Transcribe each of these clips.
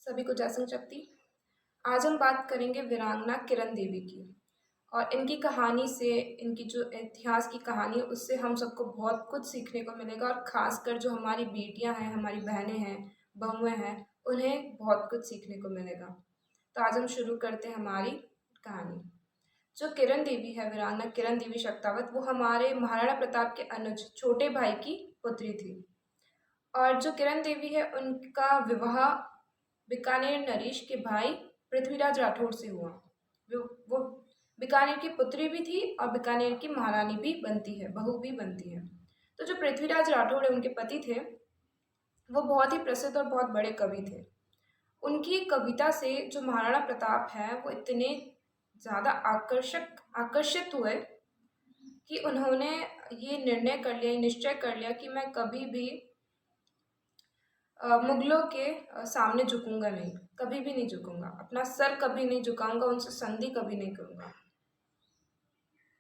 सभी को जय सिंह शक्ति। आज हम बात करेंगे वीरांगना किरण देवी की और इनकी कहानी से, इनकी जो इतिहास की कहानी है उससे हम सबको बहुत कुछ सीखने को मिलेगा और ख़ासकर जो हमारी बेटियां हैं, हमारी बहनें हैं, बहुएं हैं, उन्हें बहुत कुछ सीखने को मिलेगा। तो आज हम शुरू करते हैं हमारी कहानी। जो किरण देवी है, वीरांगना किरण देवी शक्तावत, वो हमारे महाराणा प्रताप के अनुज छोटे भाई की पुत्री थी। और जो किरण देवी है उनका विवाह बीकानेर नरेश के भाई पृथ्वीराज राठौड़ से हुआ। वो बीकानेर की पुत्री भी थी और बीकानेर की महारानी भी बनती है, बहू भी बनती है। तो जो पृथ्वीराज राठौड़ है उनके पति थे, वो बहुत ही प्रसिद्ध और बहुत बड़े कवि थे। उनकी कविता से जो महाराणा प्रताप है वो इतने ज़्यादा आकर्षित हुए कि उन्होंने ये निर्णय कर लिया, निश्चय कर लिया कि मैं कभी भी मुगलों के सामने झुकूंगा नहीं, कभी भी नहीं झुकूंगा, अपना सर कभी नहीं झुकाऊंगा, उनसे संधि कभी नहीं करूंगा।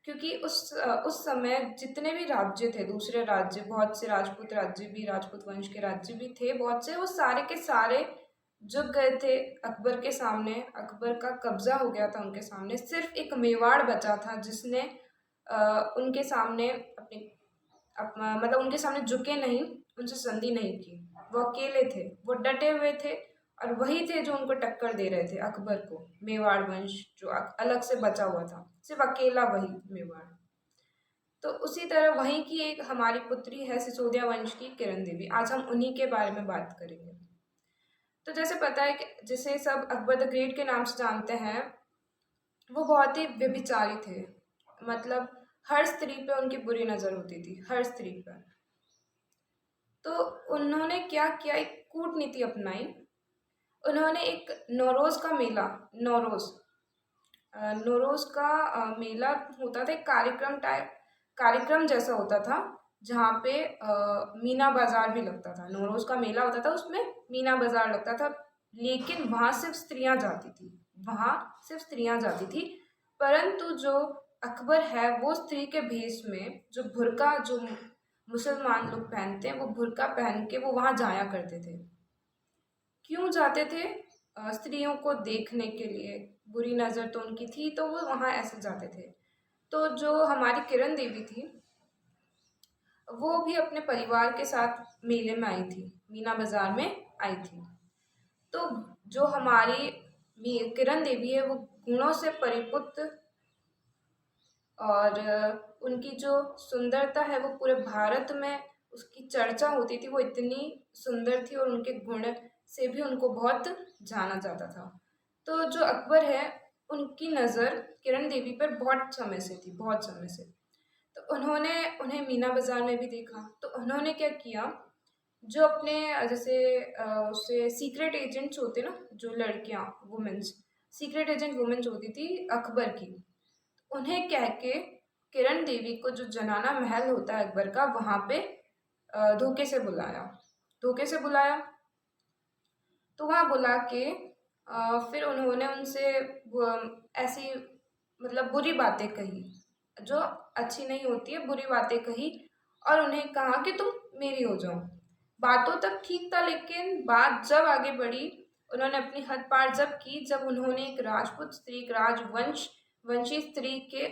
क्योंकि उस समय जितने भी राज्य थे, दूसरे राज्य, बहुत से राजपूत राज्य भी, राजपूत वंश के राज्य भी थे बहुत से, वो सारे के सारे झुक गए थे अकबर के सामने। अकबर का कब्जा हो गया था उनके सामने। सिर्फ एक मेवाड़ बचा था जिसने उनके सामने मतलब उनके सामने झुके नहीं, उनसे संधि नहीं की। वो अकेले थे, वो डटे हुए थे और वही थे जो उनको टक्कर दे रहे थे अकबर को। मेवाड़ वंश जो अलग से बचा हुआ था, सिर्फ अकेला वही मेवाड़। तो उसी तरह वहीं की एक हमारी पुत्री है सिसोदिया वंश की किरण देवी। आज हम उन्हीं के बारे में बात करेंगे। तो जैसे पता है कि जिसे सब अकबर द ग्रेट के नाम से जानते हैं, वो बहुत ही व्यभिचारी थे। मतलब हर स्त्री पे उनकी बुरी नजर होती थी, हर स्त्री पर। तो उन्होंने क्या किया, एक कूटनीति अपनाई। उन्होंने एक नौरोज का मेला, नौरोज का मेला होता था, एक कार्यक्रम जैसा होता था, जहाँ पे मीना बाजार भी लगता था। नौरोज का मेला होता था, उसमें मीना बाजार लगता था, लेकिन वहाँ सिर्फ स्त्रियाँ जाती थी, परंतु जो अकबर है वो स्त्री के भेष में, जो बुर्का जो मुसलमान लोग पहनते हैं, वो बुर्का पहन के वो वहाँ जाया करते थे। क्यों जाते थे? स्त्रियों को देखने के लिए। बुरी नज़र तो उनकी थी, तो वो वहाँ ऐसे जाते थे। तो जो हमारी किरण देवी थी, वो भी अपने परिवार के साथ मेले में आई थी, मीना बाजार में आई थी। तो जो हमारी किरण देवी है वो गुणों से परिपुष्ट और उनकी जो सुंदरता है वो पूरे भारत में उसकी चर्चा होती थी। वो इतनी सुंदर थी और उनके गुण से भी उनको बहुत जाना जाता था। तो जो अकबर है उनकी नज़र किरण देवी पर बहुत समय से थी, बहुत समय से। तो उन्होंने उन्हें मीना बाजार में भी देखा। तो उन्होंने क्या किया, जो अपने जैसे उससे सीक्रेट एजेंट्स होते ना, जो लड़कियां, वुमेन्स, सीक्रेट एजेंट वुमेन्स होती थी अकबर की, उन्हें कह के किरण देवी को जो जनाना महल होता है अकबर का, वहाँ पे धोखे से बुलाया। तो वहाँ बुला के फिर उन्होंने उनसे ऐसी मतलब बुरी बातें कही, जो अच्छी नहीं होती है, बुरी बातें कही, और उन्हें कहा कि तुम मेरी हो जाओ। बातों तक ठीक था, लेकिन बात जब आगे बढ़ी, उन्होंने अपनी हद पार जब की, जब उन्होंने एक राजपूत स्त्री, एक वंशी स्त्री के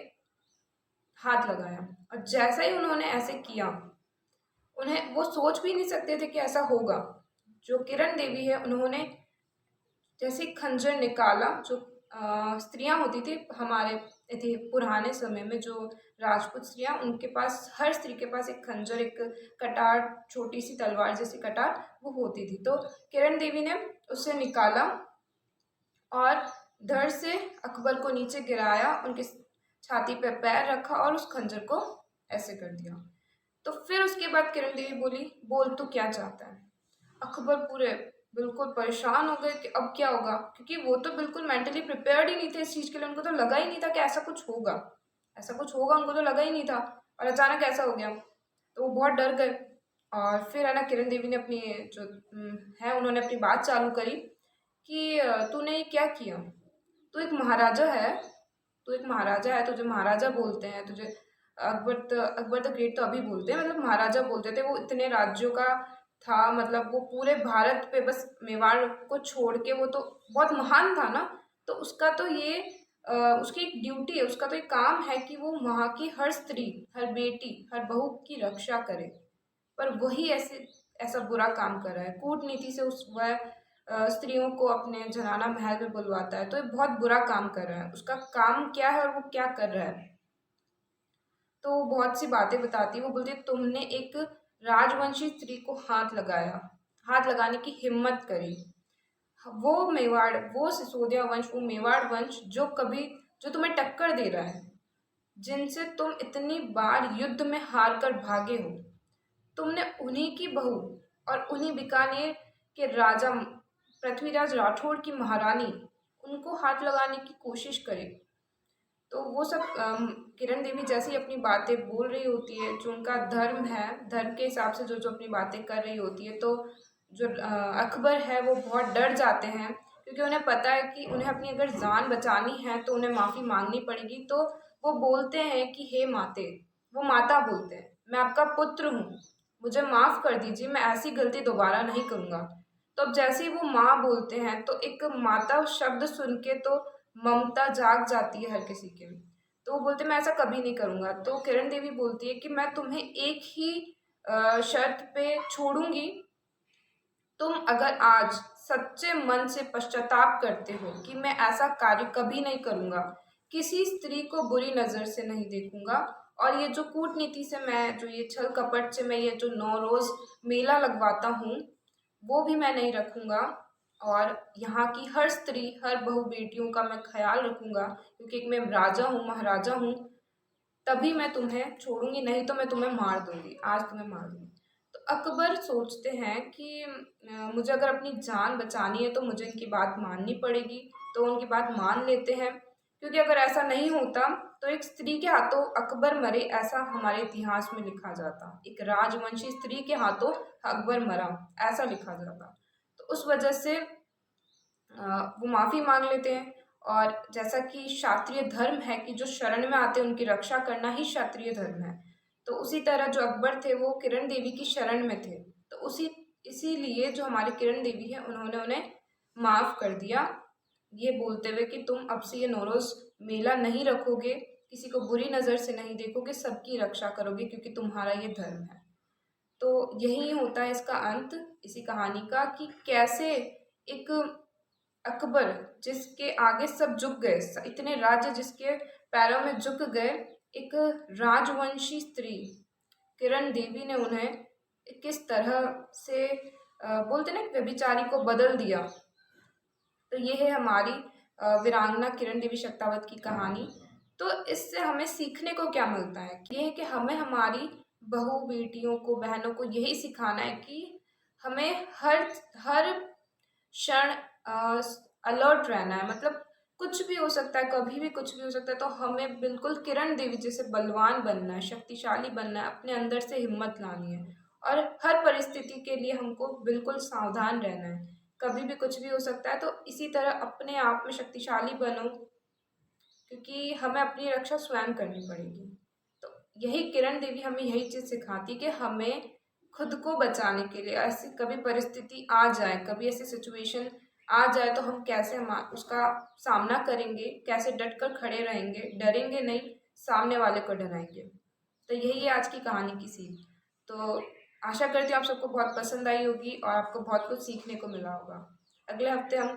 हाथ लगाया। और जैसा ही उन्होंने ऐसे किया, उन्हें वो सोच भी नहीं सकते थे कि ऐसा होगा। जो किरण देवी है, उन्होंने जैसे खंजर निकाला। जो स्त्रियां होती थी हमारे पुराने समय में, जो राजपूत स्त्रियां, उनके पास, हर स्त्री के पास एक खंजर, एक कटार, छोटी सी तलवार जैसी कटार वो होती थी। तो किरण देवी ने उसे निकाला और धड़ से अकबर को नीचे गिराया, उनके छाती पर पैर रखा और उस खंजर को ऐसे कर दिया। तो फिर उसके बाद किरण देवी बोली, बोल तू क्या चाहता है। अकबर पूरे बिल्कुल परेशान हो गए कि अब क्या होगा, क्योंकि वो तो बिल्कुल मेंटली प्रिपेयर्ड ही नहीं थे इस चीज़ के लिए। उनको तो लगा ही नहीं था कि ऐसा कुछ होगा, उनको तो लगा ही नहीं था, और अचानक ऐसा हो गया। तो वो बहुत डर गए। और फिर है ना, किरण देवी ने अपनी जो है, उन्होंने अपनी बात चालू करी कि तूने ये क्या किया, तू एक महाराजा है, तुझे महाराजा बोलते हैं, तुझे अकबर द ग्रेट तो अभी बोलते हैं, मतलब महाराजा बोलते थे। वो इतने राज्यों का था, मतलब वो पूरे भारत पे बस मेवाड़ को छोड़ के वो तो बहुत महान था ना, तो उसका तो ये उसकी एक ड्यूटी है, उसका तो एक काम है कि वो वहाँ की हर स्त्री, हर बेटी, हर बहू की रक्षा करे। पर वही ऐसे ऐसा बुरा काम कर रहा है, कूटनीति से उस वह स्त्रियों को अपने जनाना महल में बुलवाता है, तो ये बहुत बुरा काम कर रहा है। उसका काम क्या है और वो क्या कर रहा है, तो वो बहुत सी बातें बताती है। वो बोलती है तुमने एक राजवंशी स्त्री को हाथ लगाया, हाथ लगाने की हिम्मत करी। वो मेवाड़, वो सिसोदिया वंश, वो मेवाड़ वंश जो तुम्हें टक्कर दे रहा है, जिनसे तुम इतनी बार युद्ध में हार कर भागे हो, तुमने उन्हीं की बहू और उन्हीं बीकानेर के राजा पृथ्वीराज राठौड़ की महारानी, उनको हाथ लगाने की कोशिश करी। तो वो सब किरण देवी जैसी अपनी बातें बोल रही होती है, जो उनका धर्म है, धर्म के हिसाब से जो जो अपनी बातें कर रही होती है, तो जो अकबर है वो बहुत डर जाते हैं, क्योंकि उन्हें पता है कि उन्हें अपनी अगर जान बचानी है तो उन्हें माफ़ी मांगनी पड़ेगी। तो वो बोलते हैं कि हे माते, वो माता बोलते हैं, मैं आपका पुत्र हूँ, मुझे माफ़ कर दीजिए, मैं ऐसी गलती दोबारा नहीं करूँगा। तो अब जैसे ही वो माँ बोलते हैं तो एक माता शब्द सुन के तो ममता जाग जाती है हर किसी के। तो वो बोलते मैं ऐसा कभी नहीं करूँगा। तो किरण देवी बोलती है कि मैं तुम्हें एक ही शर्त पे छोड़ूंगी, तुम अगर आज सच्चे मन से पश्चाताप करते हो कि मैं ऐसा कार्य कभी नहीं करूँगा, किसी स्त्री को बुरी नज़र से नहीं देखूँगा, और ये जो कूटनीति से मैं, जो ये छल कपट से मैं ये जो 9 रोज़ मेला लगवाता हूँ, वो भी मैं नहीं रखूँगा, और यहाँ की हर स्त्री, हर बहू बेटियों का मैं ख़्याल रखूँगा, क्योंकि एक मैं राजा हूँ, महाराजा हूँ, तभी मैं तुम्हें छोड़ूंगी, नहीं तो मैं तुम्हें मार दूंगी, आज तुम्हें मार दूंगी। तो अकबर सोचते हैं कि मुझे अगर अपनी जान बचानी है तो मुझे इनकी बात माननी पड़ेगी। तो उनकी बात मान लेते हैं, क्योंकि अगर ऐसा नहीं होता तो एक स्त्री के हाथों अकबर मरे, ऐसा हमारे इतिहास में लिखा जाता, एक राजवंशी स्त्री के हाथों अकबर मरा, ऐसा लिखा जाता। तो उस वजह से वो माफ़ी मांग लेते हैं। और जैसा कि क्षत्रिय धर्म है कि जो शरण में आते हैं उनकी रक्षा करना ही क्षत्रिय धर्म है, तो उसी तरह जो अकबर थे वो किरण देवी की शरण में थे, तो उसी इसीलिए जो हमारी किरण देवी है उन्होंने उन्हें माफ़ कर दिया, ये बोलते हुए कि तुम अब से ये नौरोज़ मेला नहीं रखोगे, किसी को बुरी नज़र से नहीं देखोगे, सबकी रक्षा करोगे, क्योंकि तुम्हारा ये धर्म है। तो यही होता है इसका अंत, इसी कहानी का, कि कैसे एक अकबर, जिसके आगे सब झुक गए, इतने राज्य जिसके पैरों में झुक गए, एक राजवंशी स्त्री किरण देवी ने उन्हें किस तरह से बोलते ना व्यभिचारी को बदल दिया। तो ये है हमारी वीरांगना किरण देवी शक्तावत की कहानी। तो इससे हमें सीखने को क्या मिलता है, ये है कि हमें हमारी बहू बेटियों को, बहनों को यही सिखाना है कि हमें हर हर क्षण अलर्ट रहना है, मतलब कुछ भी हो सकता है, कभी भी कुछ भी हो सकता है, तो हमें बिल्कुल किरण देवी जैसे बलवान बनना है, शक्तिशाली बनना है, अपने अंदर से हिम्मत लानी है, और हर परिस्थिति के लिए हमको बिल्कुल सावधान रहना है, कभी भी कुछ भी हो सकता है। तो इसी तरह अपने आप में शक्तिशाली बनो, क्योंकि हमें अपनी रक्षा स्वयं करनी पड़ेगी। तो यही किरण देवी हमें यही चीज़ सिखाती कि हमें खुद को बचाने के लिए, ऐसी कभी परिस्थिति आ जाए, कभी ऐसी सिचुएशन आ जाए, तो हम कैसे हम उसका सामना करेंगे, कैसे डट कर खड़े रहेंगे, डरेंगे नहीं, सामने वाले को डराएंगे। तो यही है आज की कहानी की सीख। तो आशा करती हूँ आप सबको बहुत पसंद आई होगी और आपको बहुत कुछ सीखने को मिला होगा। अगले हफ्ते हम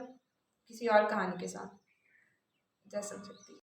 किसी और कहानी के साथ। जय शिव शक्ति।